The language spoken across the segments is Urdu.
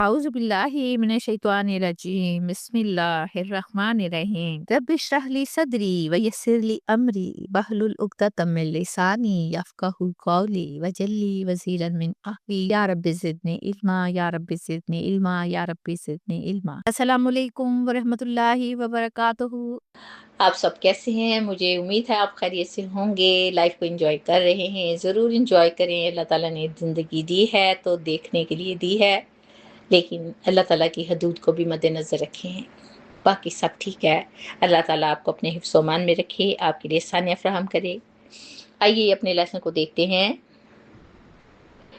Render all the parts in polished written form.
أعوذ بالله من الشيطان الرجيم بسم الله الرحمن الرحيم رب اشرح لي صدري ويسر لي أمري واحلل عقدة من لساني يفقهوا قولي واجعل لي وزيرا من أهلي يا رب زدني علما يا رب زدني علما يا رب زدني علما السلام علیکم ورحمۃ اللہ وبرکاتہ۔ آپ سب کیسے ہیں؟ مجھے امید ہے آپ خیریت سے ہوں گے، لائف کو انجوائے کر رہے ہیں۔ ضرور انجوائے کریں، اللہ تعالیٰ نے زندگی دی ہے تو دیکھنے کے لیے دی ہے، لیکن اللہ تعالیٰ کی حدود کو بھی مد نظر رکھیں۔ باقی سب ٹھیک ہے۔ اللہ تعالیٰ آپ کو اپنے حفظ و امان میں رکھے، آپ کے لیے آسانیاں فراہم کرے۔ آئیے اپنے لیسن کو دیکھتے ہیں۔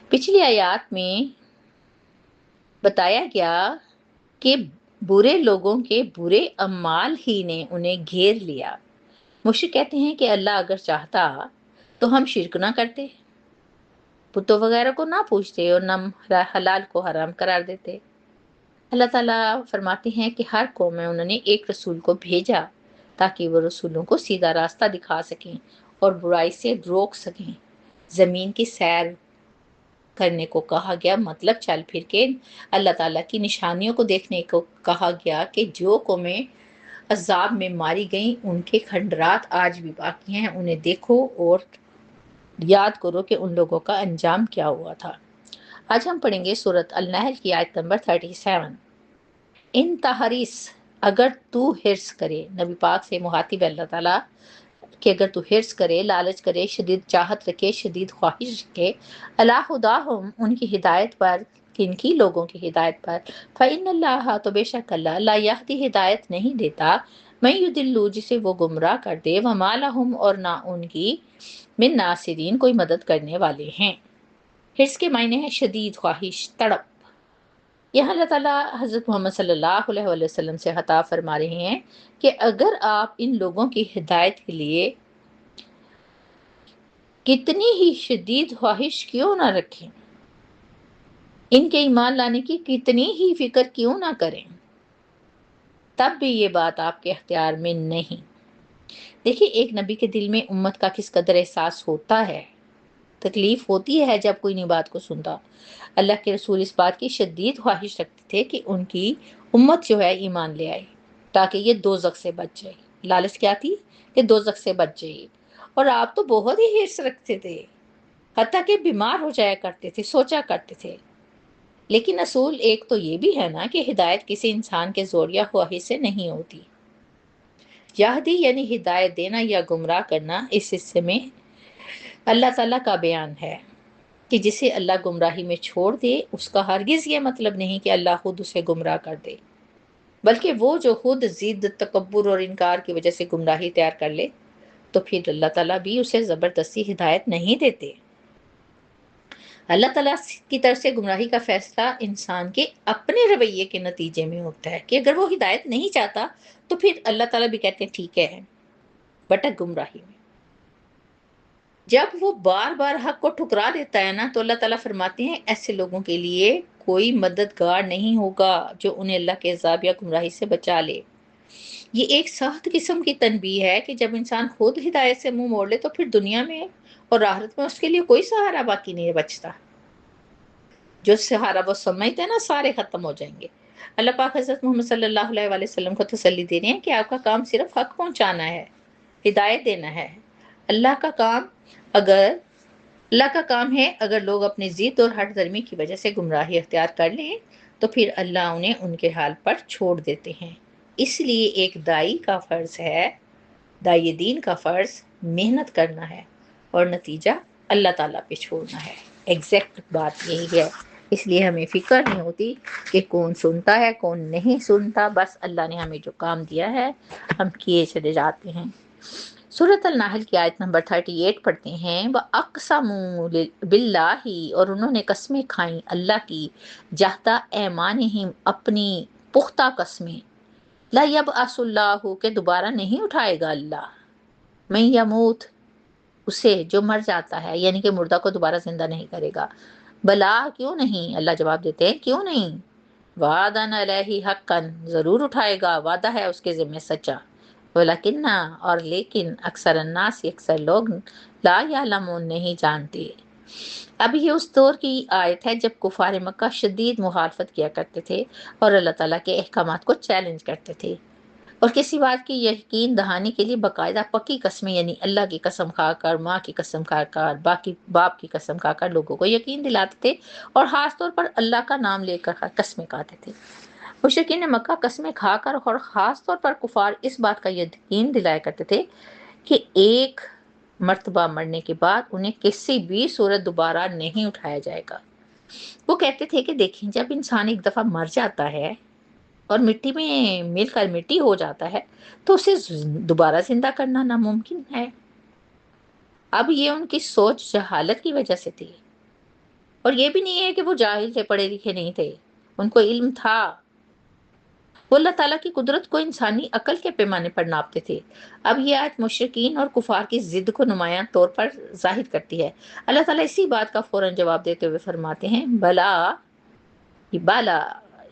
پچھلی آیات میں بتایا گیا کہ برے لوگوں کے برے اعمال ہی نے انہیں گھیر لیا۔ مشرک کہتے ہیں کہ اللہ اگر چاہتا تو ہم شرک نہ کرتے، بتوں وغیرہ کو نہ پوچھتے اور نہ حلال کو حرام قرار دیتے۔ اللہ تعالیٰ فرماتے ہیں کہ ہر قوم میں انہوں نے ایک رسول کو بھیجا تاکہ وہ رسولوں کو سیدھا راستہ دکھا سکیں اور برائی سے روک سکیں۔ زمین کی سیر کرنے کو کہا گیا، مطلب چل پھر کے اللہ تعالیٰ کی نشانیوں کو دیکھنے کو کہا گیا کہ جو قومیں عذاب میں ماری گئیں ان کے کھنڈرات آج بھی باقی ہیں، انہیں دیکھو اور یاد کرو کہ ان لوگوں کا انجام کیا ہوا تھا۔ آج ہم پڑھیں گے سورۃ النحل کی آیت نمبر 37۔ ان تحریس، اگر تو حرص کرے، نبی پاک سے مخاطب ہے اللہ تعالیٰ کہ اگر تو حرص کرے، لالچ کرے، شدید چاہت رکھے، شدید خواہش رکھے، اللہ خداہم، ان کی ہدایت پر، کن کی؟ لوگوں کی ہدایت پر، فإن اللہ، تو بے شک اللہ، لا یہدی، ہدایت نہیں دیتا، من یضل، جسے وہ گمراہ کر دے، وما لہم، اور نہ ان کی، من ناصرین، کوئی مدد کرنے والے ہیں۔ حرص کے معنی ہے شدید خواہش، تڑپ۔ یہاں اللہ تعالیٰ حضرت محمد صلی اللہ علیہ وآلہ وسلم سے خطاب فرما رہے ہیں کہ اگر آپ ان لوگوں کی ہدایت کے لیے کتنی ہی شدید خواہش کیوں نہ رکھیں، ان کے ایمان لانے کی کتنی ہی فکر کیوں نہ کریں، تب بھی یہ بات آپ کے اختیار میں نہیں۔ دیکھیے، ایک نبی کے دل میں امت کا کس قدر احساس ہوتا ہے، تکلیف ہوتی ہے جب کوئی نہیں بات کو سنتا۔ اللہ کے رسول اس بات کی شدید خواہش رکھتے تھے کہ ان کی امت جو ہے ایمان لے آئے تاکہ یہ دوزخ سے بچ جائے۔ لالچ کیا تھی؟ کہ دوزخ سے بچ جائے۔ اور آپ تو بہت ہی حرص رکھتے تھے، حتیٰ کہ بیمار ہو جایا کرتے تھے، سوچا کرتے تھے۔ لیکن اصول ایک تو یہ بھی ہے نا کہ ہدایت کسی انسان کے زور یا خواہش سے نہیں ہوتی۔ یہدی یعنی ہدایت دینا یا گمراہ کرنا، اس حصے میں اللہ تعالیٰ کا بیان ہے کہ جسے اللہ گمراہی میں چھوڑ دے، اس کا ہرگز یہ مطلب نہیں کہ اللہ خود اسے گمراہ کر دے، بلکہ وہ جو خود ضد، تکبر اور انکار کی وجہ سے گمراہی تیار کر لے تو پھر اللہ تعالیٰ بھی اسے زبردستی ہدایت نہیں دیتے۔ اللہ تعالیٰ کی طرف سے گمراہی کا فیصلہ انسان کے اپنے رویے کے نتیجے میں ہوتا ہے کہ اگر وہ ہدایت نہیں چاہتا تو پھر اللہ تعالیٰ بھی کہتے ہیں ٹھیک ہے، بٹک گمراہی میں۔ جب وہ بار بار حق کو ٹھکرا دیتا ہے نا، تو اللہ تعالیٰ فرماتے ہیں ایسے لوگوں کے لیے کوئی مددگار نہیں ہوگا جو انہیں اللہ کے عذاب یا گمراہی سے بچا لے۔ یہ ایک سخت قسم کی تنبیہ ہے کہ جب انسان خود ہدایت سے منہ موڑ لے تو پھر دنیا میں اور آخرت میں اس کے لیے کوئی سہارا باقی نہیں بچتا۔ جو سہارا وہ سمجھتے ہیں نا، سارے ختم ہو جائیں گے۔ اللہ پاک حضرت محمد صلی اللہ علیہ وآلہ وسلم کو تسلی دے رہے ہیں کہ آپ کا کام صرف حق پہنچانا ہے، ہدایت دینا ہے۔ اللہ کا کام ہے اگر لوگ اپنی ضد اور ہٹ درمی کی وجہ سے گمراہی اختیار کر لیں تو پھر اللہ انہیں ان کے حال پر چھوڑ دیتے ہیں۔ اس لیے ایک دائی کا فرض ہے، دائی دین کا فرض محنت کرنا ہے اور نتیجہ اللہ تعالیٰ پہ چھوڑنا ہے۔ ایگزیکٹ بات یہی ہے۔ اس لیے ہمیں فکر نہیں ہوتی کہ کون سنتا ہے کون نہیں سنتا، بس اللہ نے ہمیں جو کام دیا ہے ہم کیے چلے جاتے ہیں۔ سورۃ النحل کی آیت نمبر 38 پڑھتے ہیں، وَأَقْسَمُوا بِاللَّهِ، اور انہوں نے قسمیں کھائیں اللہ کی، جہدَ ایمانہم، اپنی پختہ قسمیں، لا یبعث اللہ، کہ دوبارہ نہیں اٹھائے گا اللہ، من یموت، اسے جو مر جاتا ہے، یعنی کہ مردہ کو دوبارہ زندہ نہیں کرے گا۔ بلا، کیوں نہیں؟ اللہ جواب دیتے ہیں کیوں نہیں، وعدن علیہ حقاً، ضرور اٹھائے گا، وعدہ ہے اس کے ذمہ سچا، ولیکن، اور لیکن، اکثر الناس، اکثر لوگ، لا یعلمون، نہیں جانتے۔ اب یہ اس دور کی آیت ہے جب کفار مکہ شدید مخالفت کیا کرتے تھے اور اللہ تعالیٰ کے احکامات کو چیلنج کرتے تھے، اور کسی بات کی یقین دہانی کے لیے باقاعدہ پکی قسمیں، یعنی اللہ کی قسم کھا کر، ماں کی قسم کھا کر، باقی باپ کی قسم کھا کر لوگوں کو یقین دلاتے تھے، اور خاص طور پر اللہ کا نام لے کر قسمیں کھاتے تھے۔ مشرکین مکہ قسمیں کھا کر اور خاص طور پر کفار اس بات کا یقین دلایا کرتے تھے کہ ایک مرتبہ مرنے کے بعد انہیں کسی بھی صورت دوبارہ نہیں اٹھایا جائے گا۔ وہ کہتے تھے کہ دیکھیں، جب انسان ایک دفعہ مر جاتا ہے اور مٹی میں مل کر مٹی ہو جاتا ہے تو اسے دوبارہ زندہ کرنا ناممکن ہے۔ اب یہ ان کی سوچ جہالت کی وجہ سے تھی، اور یہ بھی نہیں ہے کہ وہ جاہل تھے، پڑھے لکھے نہیں تھے، ان کو علم تھا۔ وہ اللہ تعالیٰ کی قدرت کو انسانی عقل کے پیمانے پر ناپتے تھے۔ اب یہ آیت مشرکین اور کفار کی ضد کو نمایاں طور پر ظاہر کرتی ہے۔ اللہ تعالیٰ اسی بات کا فوراً جواب دیتے ہوئے فرماتے ہیں، بلا، یہ بالا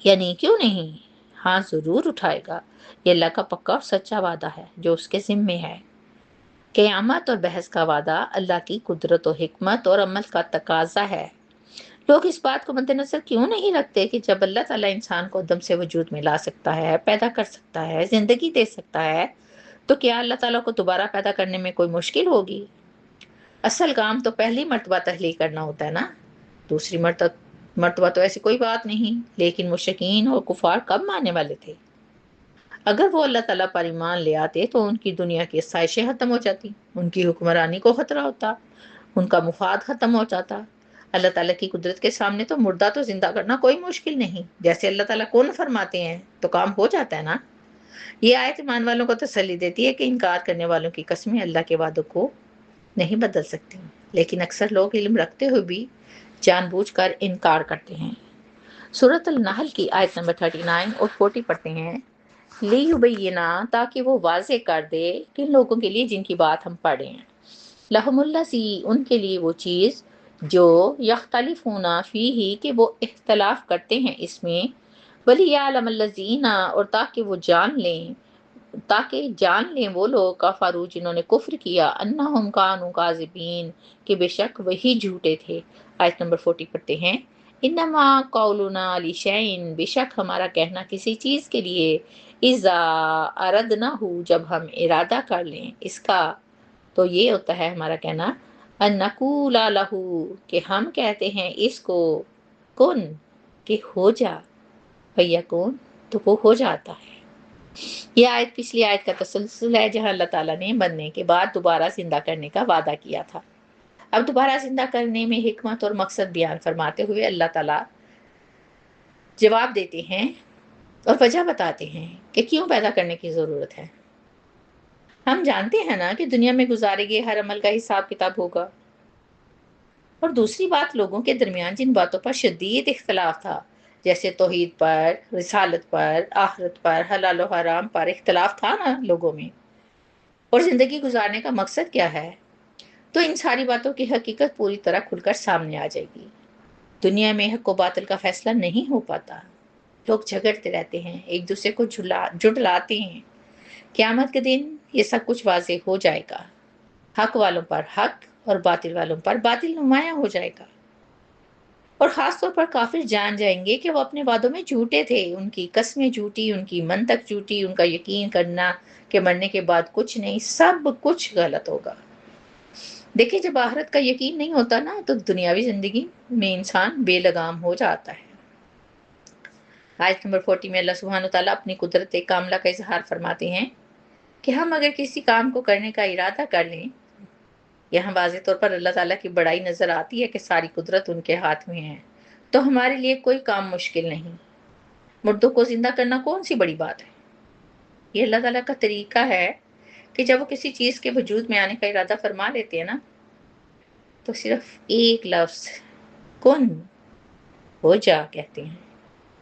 یعنی کیوں نہیں، ہاں ضرور اٹھائے گا۔ یہ اللہ کا پکا اور سچا وعدہ ہے جو اس کے ذمے ہے۔ قیامت اور بحث کا وعدہ اللہ کی قدرت و حکمت اور عمل کا تقاضا ہے۔ لوگ اس بات کو مد نظر کیوں نہیں رکھتے کہ جب اللہ تعالیٰ انسان کو عدم سے وجود میں لا سکتا ہے، پیدا کر سکتا ہے، زندگی دے سکتا ہے، تو کیا اللہ تعالیٰ کو دوبارہ پیدا کرنے میں کوئی مشکل ہوگی؟ اصل کام تو پہلی مرتبہ تخلیق کرنا ہوتا ہے نا، دوسری مرتبہ تو ایسی کوئی بات نہیں۔ لیکن مشرکین اور کفار کب ماننے والے تھے؟ اگر وہ اللہ تعالیٰ پر ایمان لے آتے تو ان کی دنیا کی آسائشیں ختم ہو جاتی، ان کی حکمرانی کو خطرہ ہوتا، ان کا مفاد ختم ہو جاتا۔ اللہ تعالیٰ کی قدرت کے سامنے تو مردہ تو زندہ کرنا کوئی مشکل نہیں، جیسے اللہ تعالیٰ کون فرماتے ہیں تو کام ہو جاتا ہے نا۔ یہ آیت ایمان والوں کو تسلی دیتی ہے کہ انکار کرنے والوں کی قسمیں اللہ کے وعدوں کو نہیں بدل سکتی، لیکن اکثر لوگ علم رکھتے ہوئے بھی جان بوجھ کر انکار کرتے ہیں۔ سورۃ النحل کی آیت نمبر 39 اور 40 پڑھتے ہیں، لیبینا، تاکہ وہ واضح کر دے کن لوگوں کے لیے جن کی بات ہم پڑھ رہے ہیں، لہم الذی، ان کے لیے وہ چیز جو یختلفون فیہ، کہ وہ اختلاف کرتے ہیں اس میں، ولیعلم الذین، اور تاکہ جان لیں وہ لوگ، کفروا، جنہوں نے کفر کیا، انہم کانوا کاذبین، کہ بے شک وہی جھوٹے تھے۔ آیت نمبر 40 پڑھتے ہیں، انما قولنا لشیء، بے شک ہمارا کہنا کسی چیز کے لیے، اذا اردنہ، جب ہم ارادہ کر لیں اس کا، تو یہ ہوتا ہے ہمارا کہنا، ان نقول لہ، کہ ہم کہتے ہیں اس کو، کن، کہ ہو جا، فیکون، تو وہ ہو جاتا ہے۔ یہ آیت پچھلی آیت کا تسلسل ہے جہاں اللہ تعالیٰ نے مرنے کے بعد دوبارہ زندہ کرنے کا وعدہ کیا تھا۔ اب دوبارہ زندہ کرنے میں حکمت اور مقصد بیان فرماتے ہوئے اللہ تعالیٰ جواب دیتے ہیں اور وجہ بتاتے ہیں کہ کیوں پیدا کرنے کی ضرورت ہے۔ ہم جانتے ہیں نا کہ دنیا میں گزارے گئے ہر عمل کا حساب کتاب ہوگا، اور دوسری بات، لوگوں کے درمیان جن باتوں پر شدید اختلاف تھا، جیسے توحید پر، رسالت پر، آخرت پر، حلال و حرام پر اختلاف تھا نا لوگوں میں، اور زندگی گزارنے کا مقصد کیا ہے، تو ان ساری باتوں کی حقیقت پوری طرح کھل کر سامنے آ جائے گی۔ دنیا میں حق و باطل کا فیصلہ نہیں ہو پاتا، لوگ جھگڑتے رہتے ہیں، ایک دوسرے کو جھٹلاتے ہیں۔ قیامت کے دن یہ سب کچھ واضح ہو جائے گا، حق والوں پر حق اور باطل والوں پر باطل نمایاں ہو جائے گا، اور خاص طور پر کافر جان جائیں گے کہ وہ اپنے وعدوں میں جھوٹے تھے، ان کی قسمیں جھوٹی، ان کی منطق جھوٹی، ان کا یقین کرنا کہ مرنے کے بعد کچھ نہیں، سب کچھ غلط ہوگا۔ دیکھیں، جب آخرت کا یقین نہیں ہوتا نا تو دنیاوی زندگی میں انسان بے لگام ہو جاتا ہے۔ آیت نمبر 40 میں اللہ سبحانہ وتعالیٰ اپنی قدرت کاملہ کا اظہار فرماتے ہیں کہ ہم اگر کسی کام کو کرنے کا ارادہ کر لیں، یہاں واضح طور پر اللہ تعالیٰ کی بڑائی نظر آتی ہے کہ ساری قدرت ان کے ہاتھ میں ہے، تو ہمارے لیے کوئی کام مشکل نہیں۔ مردوں کو زندہ کرنا کون سی بڑی بات ہے؟ یہ اللہ تعالیٰ کا طریقہ ہے کہ جب وہ کسی چیز کے وجود میں آنے کا ارادہ فرما لیتے ہیں نا، تو صرف ایک لفظ، کن، ہو جا، کہتے ہیں،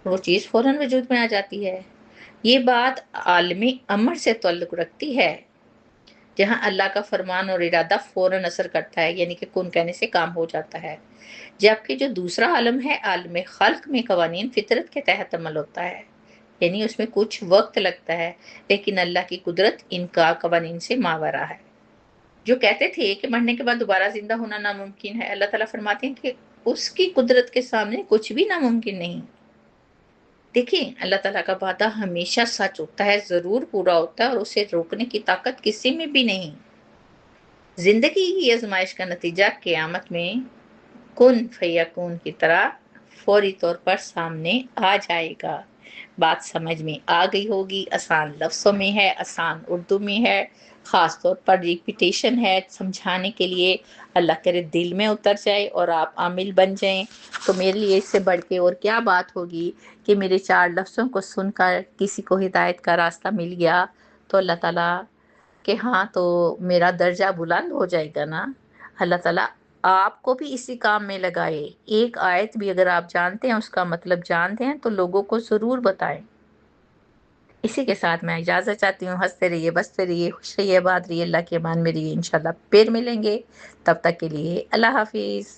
وہ چیز فوراً وجود میں آ جاتی ہے۔ یہ بات عالم امر سے تعلق رکھتی ہے، جہاں اللہ کا فرمان اور ارادہ فوراً اثر کرتا ہے، یعنی کہ کن کہنے سے کام ہو جاتا ہے، جبکہ جو دوسرا عالم ہے، عالم خلق میں قوانین فطرت کے تحت عمل ہوتا ہے، یعنی اس میں کچھ وقت لگتا ہے، لیکن اللہ کی قدرت ان کا قوانین سے ماورا ہے۔ جو کہتے تھے کہ مرنے کے بعد دوبارہ زندہ ہونا ناممکن ہے، اللہ تعالیٰ فرماتے ہیں کہ اس کی قدرت کے سامنے کچھ بھی ناممکن نہیں۔ دیکھیں اللہ تعالیٰ کا وعدہ ہمیشہ سچ ہوتا ہے، ضرور پورا ہوتا ہے، اور اسے روکنے کی طاقت کسی میں بھی نہیں۔ زندگی کی آزمائش کا نتیجہ قیامت میں کن فیکون کی طرح فوری طور پر سامنے آ جائے گا۔ بات سمجھ میں آ گئی ہوگی، آسان لفظوں میں ہے، آسان اردو میں ہے، خاص طور پر ریپیٹیشن ہے سمجھانے کے لیے۔ اللہ کرے دل میں اتر جائے اور آپ عامل بن جائیں، تو میرے لیے اس سے بڑھ کے اور کیا بات ہوگی کہ میرے 4 لفظوں کو سن کر کسی کو ہدایت کا راستہ مل گیا تو اللہ تعالیٰ کہ ہاں تو میرا درجہ بلند ہو جائے گا نا۔ اللہ تعالیٰ آپ کو بھی اسی کام میں لگائے۔ ایک آیت بھی اگر آپ جانتے ہیں، اس کا مطلب جانتے ہیں، تو لوگوں کو ضرور بتائیں۔ اسی کے ساتھ میں اجازت چاہتی ہوں۔ ہنستے رہیے، بستے رہیے، خوش رہیے، آباد رہیے، اللہ کے امان میں رہیے، انشاءاللہ پھر ملیں گے۔ تب تک کے لیے اللہ حافظ۔